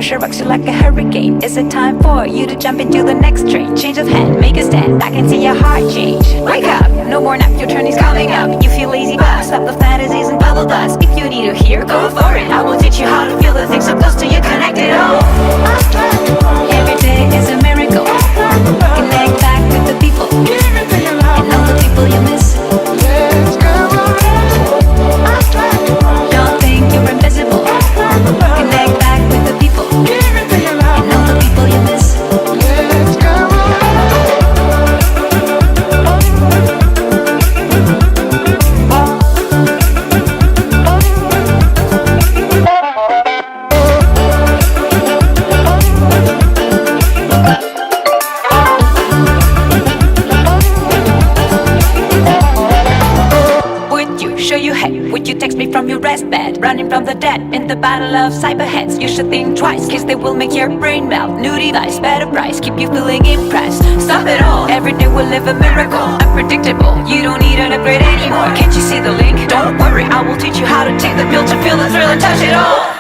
pressure rocks you like a hurricane. Is it time for you to jump into the next train? Change of hand, make a stand, I can see your heart change. Wake up, no more nap, your turn is coming up. You feel lazy but stop the fantasies and bubble dust. If you need to hear, go for it. I will teach you how to feel the things so close to you, connected. Oh, every day is a miracle. Connect back with the people and all the people you miss. Don't think you're invisible. Connect back with the people and all the people you miss. Would you text me from your rest bed? Running from the dead in the battle of cyberheads. You should think twice, cause they will make your brain melt. New device, better price, keep you feeling impressed. Stop it all, every day we'll live a miracle. Unpredictable, you don't need an upgrade anymore. Can't you see the link? Don't worry, I will teach you how to take the pill to feel the thrill and touch it all.